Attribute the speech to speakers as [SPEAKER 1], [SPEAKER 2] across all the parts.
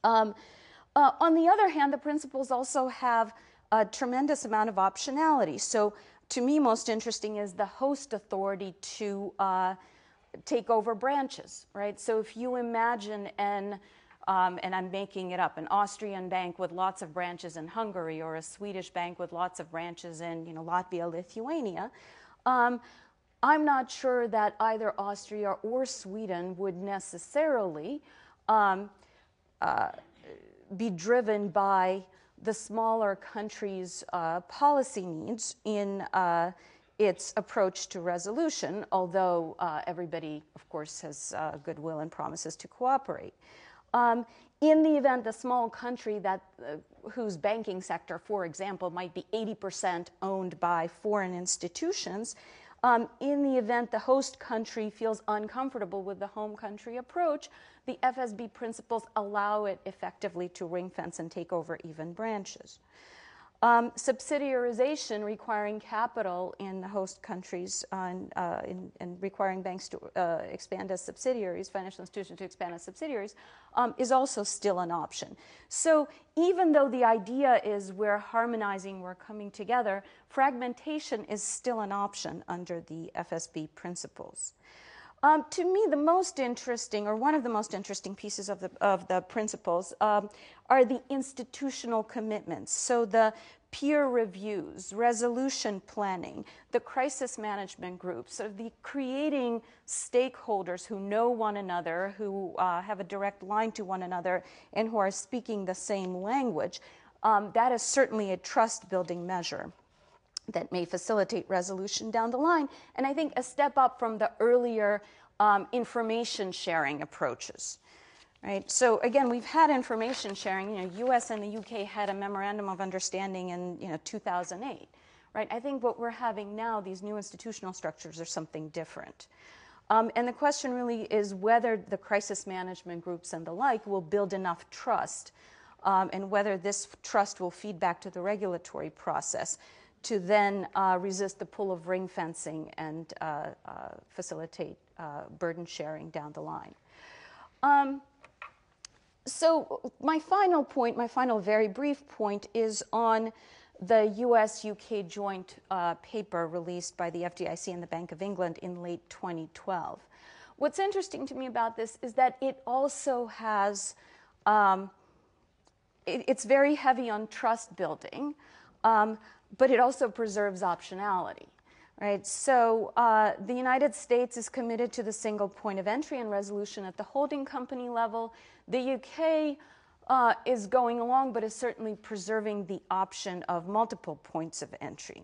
[SPEAKER 1] Um, on the other hand, the principles also have a tremendous amount of optionality. So to me, most interesting is the host authority to take over branches, right? So if you imagine and I'm making it up, an Austrian bank with lots of branches in Hungary, or a Swedish bank with lots of branches in, Latvia, Lithuania, I'm not sure that either Austria or Sweden would necessarily be driven by the smaller country's policy needs in its approach to resolution, although everybody, of course, has goodwill and promises to cooperate. In the event the small country whose banking sector, for example, might be 80% owned by foreign institutions, in the event the host country feels uncomfortable with the home country approach, the FSB principles allow it effectively to ring fence and take over even branches. Subsidiarization requiring capital in the host countries and requiring banks to expand as subsidiaries, financial institutions to expand as subsidiaries, is also still an option. So even though the idea is we're harmonizing, we're coming together, fragmentation is still an option under the FSB principles. To me, the most interesting, or one of the most interesting pieces of the principles are the institutional commitments. So the peer reviews, resolution planning, the crisis management groups, sort of the creating stakeholders who know one another, who have a direct line to one another, and who are speaking the same language. That is certainly a trust-building measure that may facilitate resolution down the line, and I think a step up from the earlier information sharing approaches. Right? So again, we've had information sharing. U.S. and the UK had a memorandum of understanding in 2008. Right? I think what we're having now, these new institutional structures, are something different. And the question really is whether the crisis management groups and the like will build enough trust, and whether this trust will feed back to the regulatory process to then resist the pull of ring fencing and facilitate burden sharing down the line. So my final point, my final very brief point, is on the US-UK joint paper released by the FDIC and the Bank of England in late 2012. What's interesting to me about this is that it also has, it's very heavy on trust building, but it also preserves optionality. Right? So the United States is committed to the single point of entry and resolution at the holding company level. The UK is going along, but is certainly preserving the option of multiple points of entry.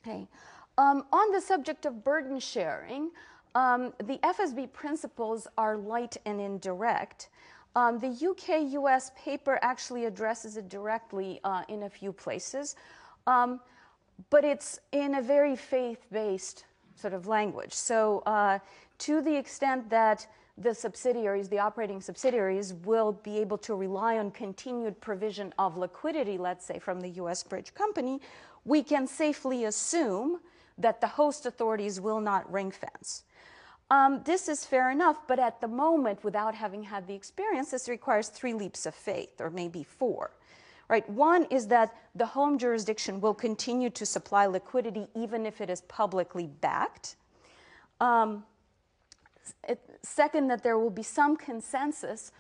[SPEAKER 1] Okay. On the subject of burden sharing, the FSB principles are light and indirect. The UK-US paper actually addresses it directly in a few places. But it's in a very faith-based sort of language. So to the extent that the subsidiaries, the operating subsidiaries, will be able to rely on continued provision of liquidity, let's say, from the U.S. bridge company, we can safely assume that the host authorities will not ring fence. This is fair enough, but at the moment, without having had the experience, this requires 3 leaps of faith, or maybe 4. Right? One is that the home jurisdiction will continue to supply liquidity even if it is publicly backed. Second, that there will be some consensus